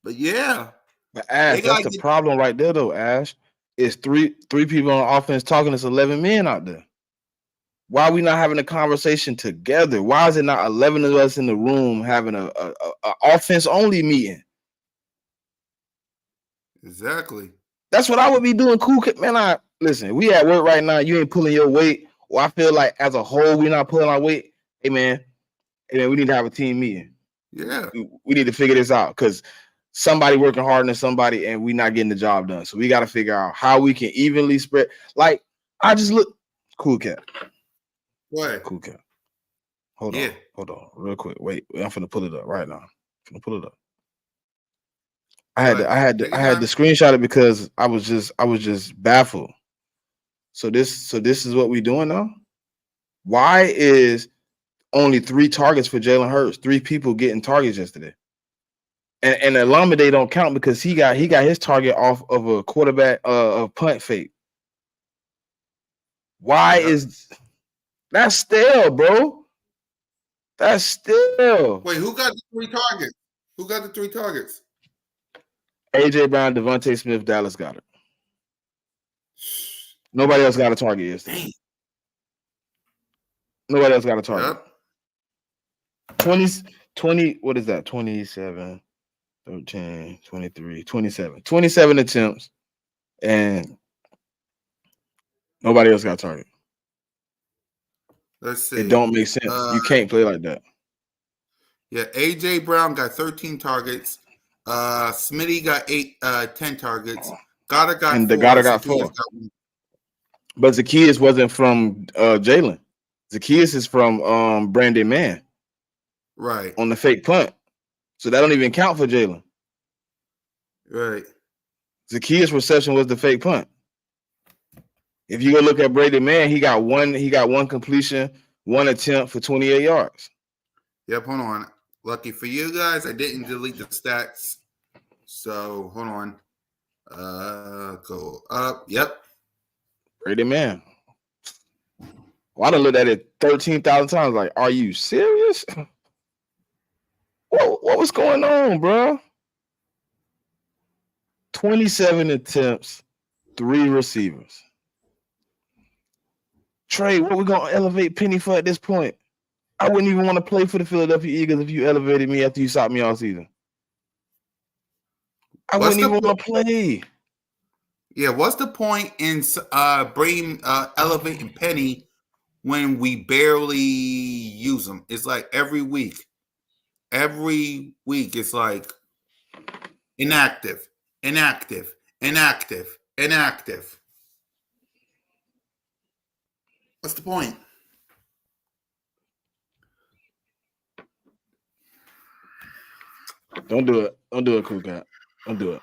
But yeah. But Ash, that's the problem right there, though, Ash. It's three people on offense talking. It's 11 men out there. Why are we not having a conversation together? Why is it not 11 of us in the room having a offense-only meeting? Exactly. That's what I would be doing, Cool. Man, listen, we at work right now. You ain't pulling your weight. Or I feel like as a whole, we're not pulling our weight. Hey, man, we need to have a team meeting. Yeah. We need to figure this out because somebody working harder than somebody and we not getting the job done. So we got to figure out how we can evenly spread. Like, I just look. Cool cat. Go ahead. Cool cat. Hold Yeah. on, real quick. Wait, I'm finna pull it up right now. I'm finna pull it up. I had to screenshot it because I was just baffled. So this is what we doing now. Why is only 3 targets for Jalen Hurts? 3 people getting targets yesterday, and Alameda don't count because he got his target off of a quarterback a punt fake. Why is that's stale, bro? That's stale. Wait, who got the 3 targets? Who got the 3 targets? AJ Brown, Devontae Smith, Dallas Goedert. Nobody else got a target yesterday. Dang. Nobody else got a target. Yep. 20, what is that? 27, 13, 23, 27. 27 attempts, and nobody else got a target. Let's see. It don't make sense. You can't play like that. Yeah, AJ Brown got 13 targets. Smitty got 10 targets. Goddard got 4. And the Goddard got 4. But Zacchaeus wasn't from Jalen. Zacchaeus is from Brandon Mann. Right. On the fake punt. So that don't even count for Jalen. Right. Zacchaeus' reception was the fake punt. If you go look at Brandon Mann, he got one completion, 1 attempt for 28 yards. Yep, hold on. Lucky for you guys, I didn't delete the stats. So hold on. Go up. Yep. Brandon Mann. Well, I done looked at it 13,000 times. Like, are you serious? What was going on, bro? 27 attempts, 3 receivers. Trey, what we gonna elevate Penny for at this point? I wouldn't even want to play for the Philadelphia Eagles if you elevated me after you stopped me all season. I wouldn't even want to play. Yeah, what's the point in elevating Penny when we barely use them? It's like every week. Every week it's like inactive. What's the point? Don't do it. Don't do it, cool cat. Don't do it.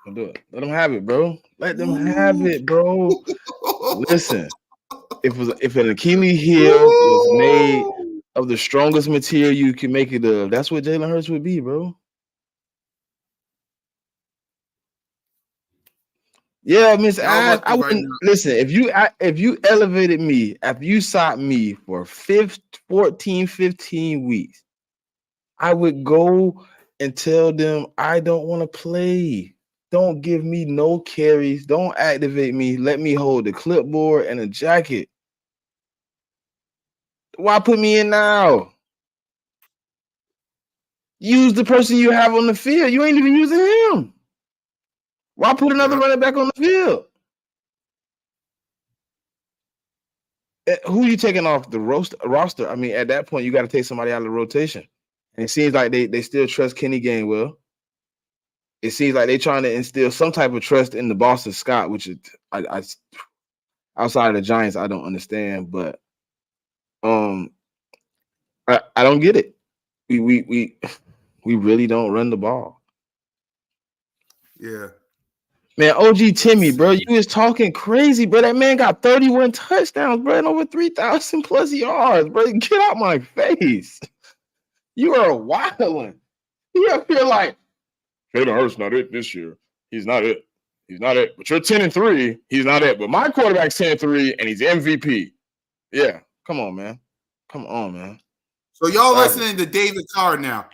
Don't do it. Let them have it, bro. Let them have it, bro. Listen, if an Achilles heel was made of the strongest material you can make it of, that's what Jalen Hurts would be, bro. Yeah, Miss Ash, I wouldn't listen. If you elevated me after you sought me for 14, 15 weeks, I would go and tell them I don't want to play. Don't give me no carries. Don't activate me. Let me hold the clipboard and a jacket. Why put me in now? Use the person you have on the field. You ain't even using him. Why put another running back on the field? Who you taking off the roster? I mean, at that point, you got to take somebody out of the rotation. And it seems like they still trust Kenny Gainwell. It seems like they're trying to instill some type of trust in the Boston Scott, which is I outside of the Giants, I don't understand. But I don't get it. We really don't run the ball. Yeah. Man, OG Timmy, bro, you was talking crazy, bro. That man got 31 touchdowns, bro, and over 3,000 plus yards, bro. Get out my face. You are a wildin'. You up here like, Jalen Hurts not it this year. He's not it. He's not it. But you're 10-3. He's not it. But my quarterback's 10-3, and he's MVP. Yeah, come on, man. Come on, man. So y'all listening to David Carr now.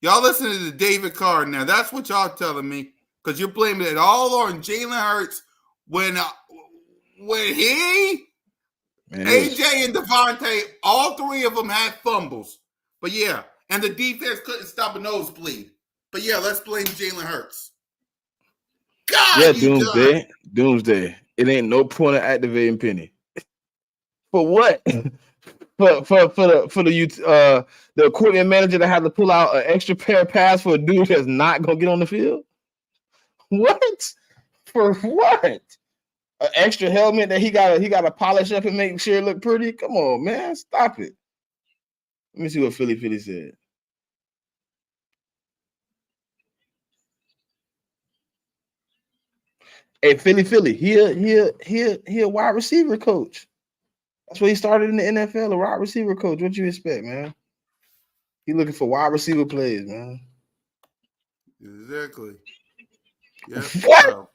Y'all listening to David Carr now. That's what y'all telling me. Because you're blaming it all on Jalen Hurts when he, AJ, and Devontae, all 3 of them had fumbles. But yeah, and the defense couldn't stop a nosebleed. But yeah, let's blame Jalen Hurts. God, yeah, doomsday. Doomsday. It ain't no point of activating Penny. For what? the equipment manager that had to pull out an extra pair of pads for a dude that's not gonna get on the field? What? For what? An extra helmet that he gotta polish up and make sure it look pretty? Come on, man, stop it. Let me see what Philly said. Hey, Philly, he a wide receiver coach. That's what he started in the NFL, a wide receiver coach. What you expect, man? He looking for wide receiver plays, man. Exactly. Yeah. What?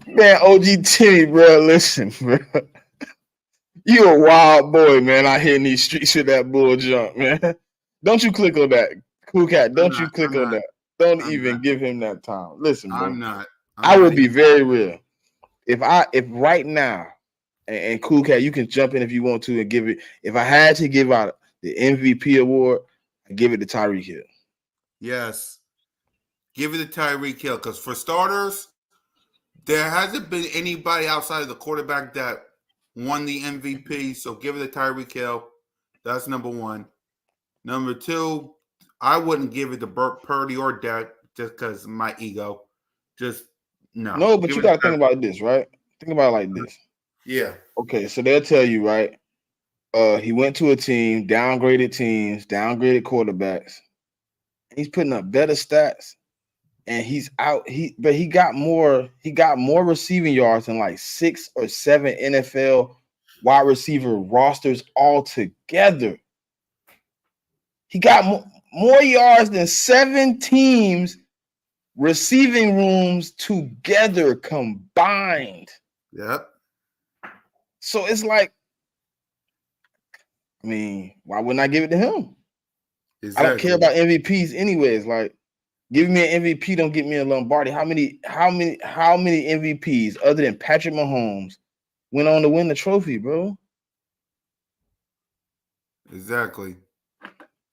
Man, OG Timmy, bro, listen, bro. You a wild boy, man, out here in these streets with that bull jump, man. Don't you click on that. Cool Cat, don't you click on that. Don't even give him that time. Listen, bro. I'm not. I will be very real. If right now, and Cool Cat, you can jump in if you want to and give it. If I had to give out the MVP award, I give it to Tyreek Hill. Yes. Give it to Tyreek Hill. Because for starters, there hasn't been anybody outside of the quarterback that won the MVP. So give it to Tyreek Hill. That's number one. Number two, I wouldn't give it to Purdy or Dak just because of my ego. Just no. No, but you got to think about this, right? Think about it like this. Yeah. Okay, so they'll tell you, right? He went to a team, downgraded teams, downgraded quarterbacks. He's putting up better stats, and he's out. He got more receiving yards than like 6 or 7 NFL wide receiver rosters all together. He got more yards than 7 teams receiving rooms together combined. Yep. So it's like, I mean, why wouldn't I give it to him? Exactly. I don't care about MVPs anyways. Like, give me an MVP, don't get me a Lombardi. How many MVPs other than Patrick Mahomes went on to win the trophy, bro? Exactly.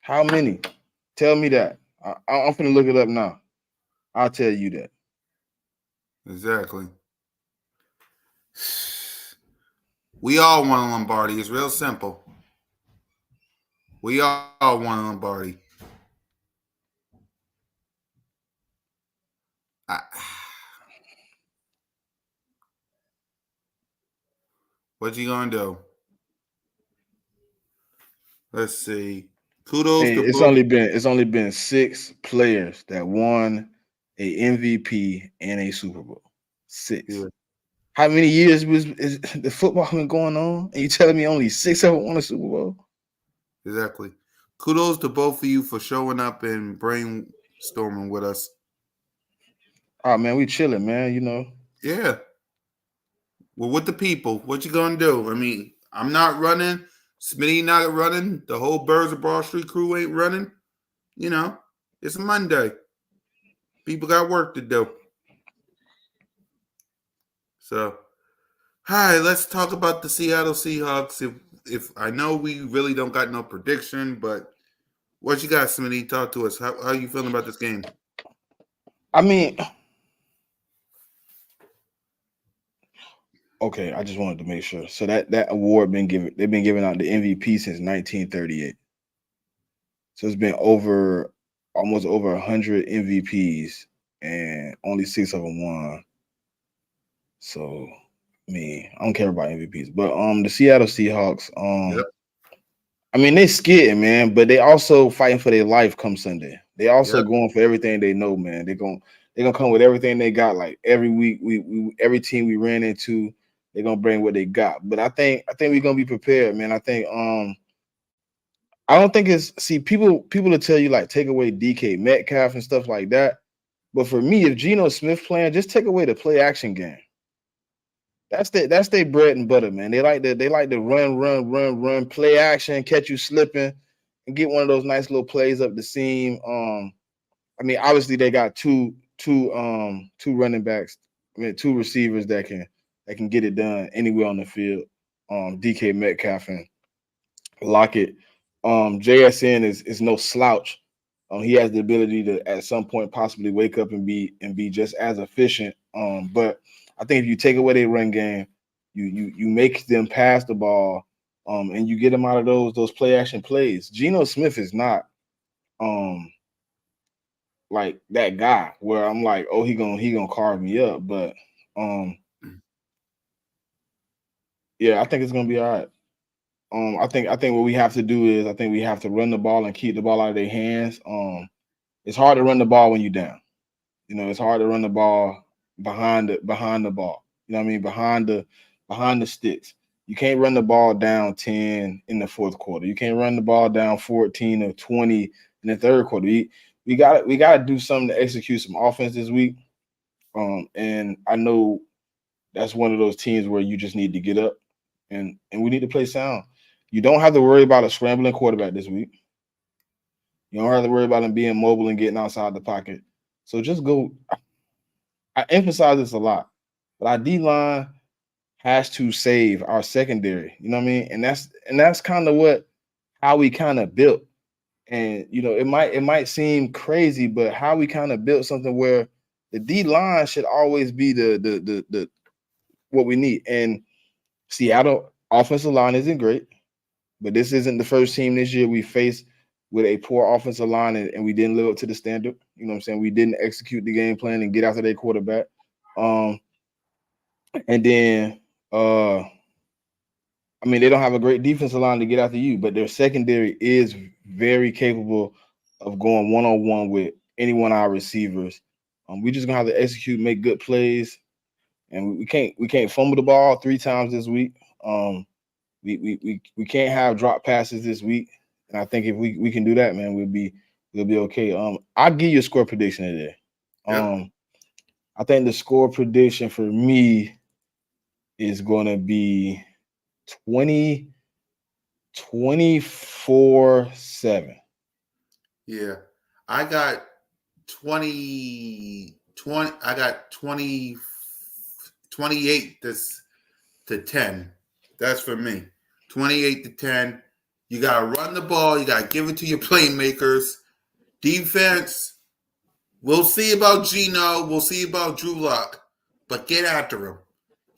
How many? Tell me that. I'm finna look it up now. I'll tell you that. Exactly. We all want a Lombardi. It's real simple. We all want a Lombardi. What you gonna do? Let's see. Kudos to it's only been 6 players that won a MVP and a Super Bowl. 6. Yeah. How many years is the football been going on? And you telling me only 6 of them won a Super Bowl? Exactly. Kudos to both of you for showing up and brainstorming with us. Oh man, we chilling, man. You know. Yeah. Well, with the people, what you gonna do? I mean, I'm not running. Smitty not running. The whole Birds of Broad Street crew ain't running. You know, it's Monday. People got work to do. So, hi, let's talk about the Seattle Seahawks. If I know we really don't got no prediction, but what you got, Smitty? Talk to us. How are you feeling about this game? I mean, okay, I just wanted to make sure. So that award they've been giving out the MVP since 1938. So it's been almost over 100 MVPs, and only 6 of them won. So, I mean, I don't care about MVPs, but the Seattle Seahawks, yep. I mean, they skidding, man, but they also fighting for their life come Sunday. They also going for everything they know, man. They're gonna come with everything they got. Like every week, we every team we ran into, they're gonna bring what they got. But I think we're gonna be prepared, man. I think I don't think people will tell you like take away DK Metcalf and stuff like that. But for me, if Geno Smith playing, just take away the play action game. That's their bread and butter, man. They like to run, play action, catch you slipping, and get one of those nice little plays up the seam. I mean, obviously they got two running backs, I mean, 2 receivers that can get it done anywhere on the field. DK Metcalf and Lockett. JSN is no slouch. He has the ability to at some point possibly wake up and be just as efficient. But I think if you take away their run game, you make them pass the ball, And you get him out of those play action plays. Geno Smith is not um like that guy where I'm like, oh, he gonna carve me up. But um yeah, I think it's gonna be all right. I think what we have to do is I think we have to run the ball and keep the ball out of their hands. It's hard to run the ball when you're down. It's hard to run the ball behind the ball. You know what I mean? Behind the sticks. You can't run the ball down 10 in the fourth quarter. You can't run the ball down 14 or 20 in the third quarter. We gotta do something to execute some offense this week. And I know that's one of those teams where you just need to get up and we need to play sound. You don't have to worry about a scrambling quarterback this week. You don't have to worry about him being mobile and getting outside the pocket. So just go. I emphasize this a lot, but our D line has to save our secondary. You know what I mean? And that's kind of how we kind of built. And it might seem crazy, but how we kind of built something where the D line should always be the what we need. And Seattle offensive line isn't great, but this isn't the first team this year we faced with a poor offensive line and we didn't live up to the standard. You know what I'm saying? We didn't execute the game plan and get after their quarterback. And then they don't have a great defensive line to get after you, but their secondary is very capable of going one-on-one with any one of our receivers. We just gonna have to execute, make good plays, and we can't fumble the ball 3 times this week. We can't have drop passes this week. And I think if we can do that, man, we'll be okay. I'll give you a score prediction today. Yep. I think the score prediction for me is going to be 24-7. Yeah. I got 20 I got 28 to 10. That's for me. 28-10. You got to run the ball. You got to give it to your playmakers. Defense, we'll see about Geno. We'll see about Drew Lock. But get after him.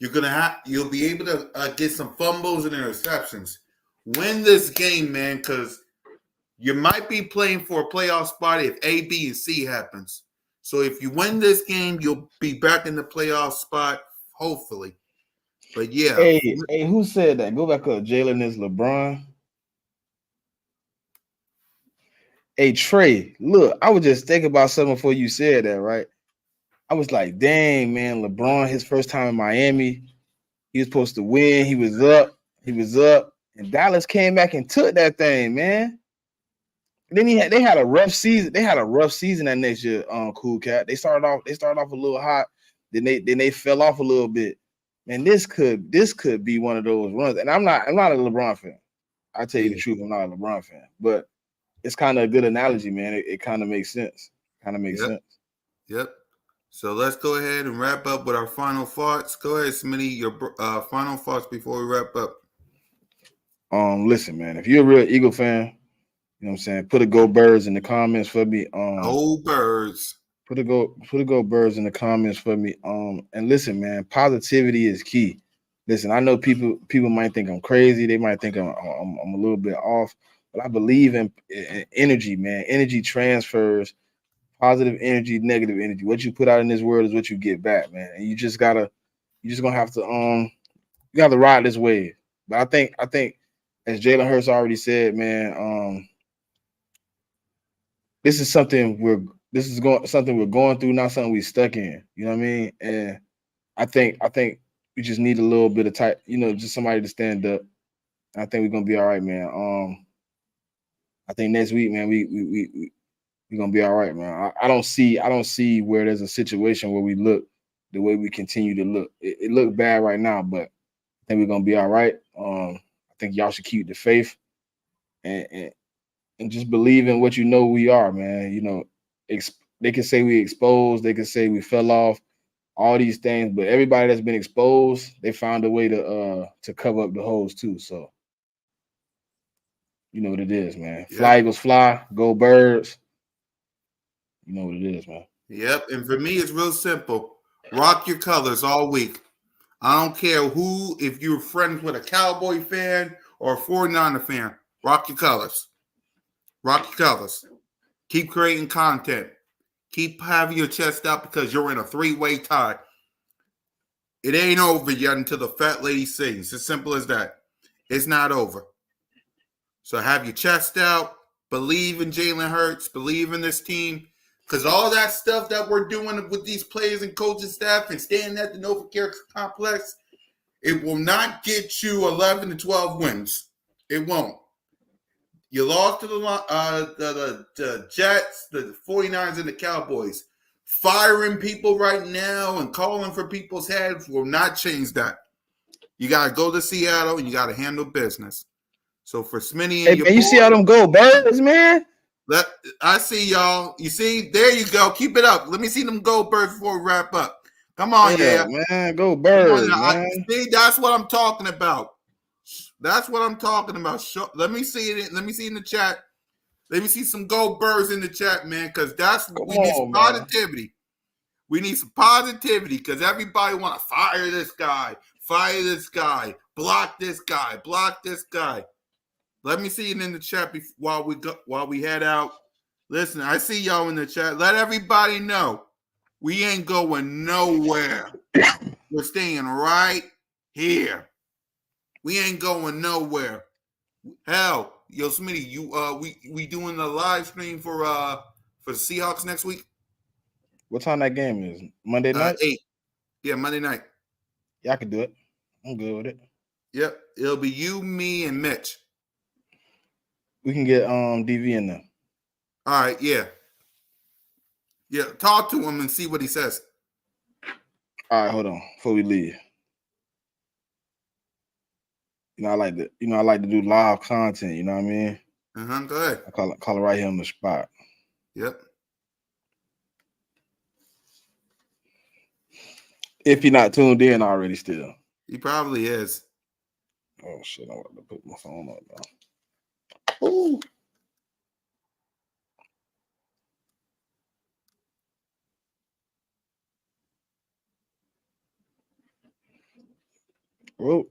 You'll be able to get some fumbles and interceptions. Win this game, man, because you might be playing for a playoff spot if A, B, and C happens. So if you win this game, you'll be back in the playoff spot, hopefully. But yeah. Hey, who said that? Go back up. Jalen is LeBron. Hey, Trey, look, I was just thinking about something before you said that, right? I was like, dang, man, LeBron, his first time in Miami, he was supposed to win. He was up, and Dallas came back and took that thing, man. And then they had a rough season. They had a rough season that next year, Cool Cat. They started off a little hot, then they fell off a little bit. And this could be one of those runs. And I'm not a LeBron fan. I tell you the truth, I'm not a LeBron fan, but it's kind of a good analogy, man. It kind of makes sense. Sense. Yep. So let's go ahead and wrap up with our final thoughts. Go ahead, Smitty, your final thoughts before we wrap up. Listen, man, if you're a real Eagle fan, you know what I'm saying, put a Go Birds in the comments for me. Go Birds. Put a Go Birds in the comments for me. And listen, man, positivity is key. Listen, I know people might think I'm crazy. They might think I'm a little bit off, but I believe in energy, man. Energy transfers. Positive energy, negative energy. What you put out in this world is what you get back, man. And you just gonna have to you have to ride this wave. But I think as Jalen Hurts already said, man, this is something we're going through, not something we're stuck in. You know what I mean? And I think we just need a little bit of tight, just somebody to stand up. I think we're gonna be all right, man. I think next week, man, we're gonna be all right, man. I don't see where there's a situation where we look the way we continue to look. It looked bad right now, but I think we're gonna be all right. I think y'all should keep the faith and just believe in what we are, man. They can say we exposed, they can say we fell off, all these things, but everybody that's been exposed, they found a way to cover up the holes too. So you know what it is, man. Yep. Fly Eagles fly, Go Birds. You know what it is, man. Yep. And for me, it's real simple. Rock your colors all week. I don't care if you're friends with a Cowboy fan or a 49er fan, rock your colors. Rock your colors. Keep creating content. Keep having your chest out because you're in a three-way tie. It ain't over yet until the fat lady sings. As simple as that. It's not over. So have your chest out. Believe in Jalen Hurts. Believe in this team. Because all that stuff that we're doing with these players and coaching staff and staying at the NovaCare complex, it will not get you 11 to 12 wins. It won't. You lost to the Jets, the 49ers, and the Cowboys. Firing people right now and calling for people's heads will not change that. You got to go to Seattle and you got to handle business. So for Smitty and Hey, man, you see how them go birds, man? I see y'all. You see? There you go. Keep it up. Let me see them go birds before we wrap up. Come on, yeah. Man, go birds, man. See, that's what I'm talking about. That's what I'm talking about. Let me see it. Let me see in the chat. Let me see some go birds in the chat, man, because we need some positivity. We need some positivity because everybody want to fire this guy, block this guy. Let me see it in the chat while we head out. Listen, I see y'all in the chat. Let everybody know we ain't going nowhere. We're staying right here. We ain't going nowhere. Hell, yo, Smitty, we doing the live stream for the Seahawks next week? What time that game is? Monday night? 8. Yeah, Monday night. Yeah, I can do it. I'm good with it. Yep, it'll be you, me, and Mitch. We can get DV in there. All right, yeah. Yeah, talk to him and see what he says. All right, hold on before we leave. I like to do live content. You know what I mean? Go ahead. I call it right here on the spot. Yep. If you're not tuned in already, still. He probably is. Oh shit! I want to put my phone up now. Ooh. Whoa.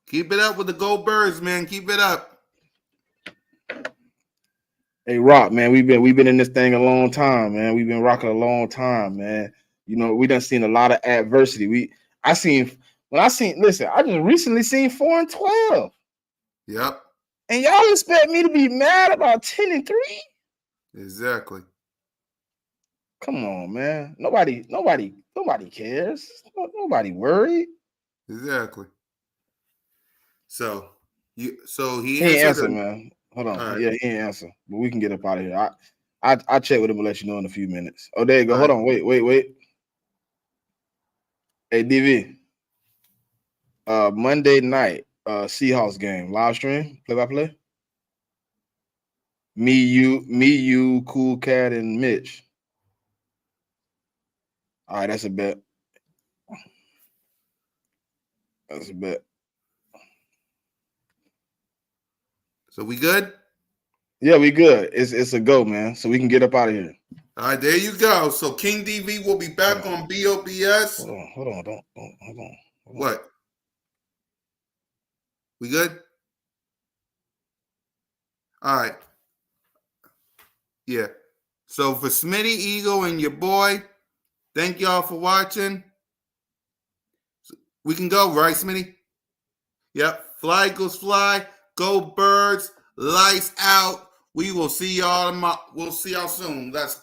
Keep it up with the Gold Birds, man. Keep it up. Hey, Rock, man, we've been in this thing a long time, man. We've been rocking a long time, man. We done seen a lot of adversity. I just recently seen 4-12. Yep. And y'all expect me to be mad about 10-3? Exactly. Come on, man. Nobody cares. Nobody worried. Exactly. So he ain't answer, man. Hold on. Right. Yeah, he ain't answer. But we can get up out of here. I check with him and let you know in a few minutes. Oh, there you go. Hold on. Wait. Hey, DV. Monday night, Seahawks game. Live stream, play-by-play. Me, you, Cool Cat, and Mitch. All right, that's a bet. So we good? Yeah, we good. It's a go, man. So we can get up out of here. All right, there you go. So King DV will be back on B.O.B.S. Hold on. What? We good? All right. Yeah. So for Smitty, Eagle, and your boy, thank y'all for watching. We can go, right, Smitty? Yep. Fly goes fly. Go Birds. Lights out. We will see y'all tomorrow. We'll see y'all soon. Let's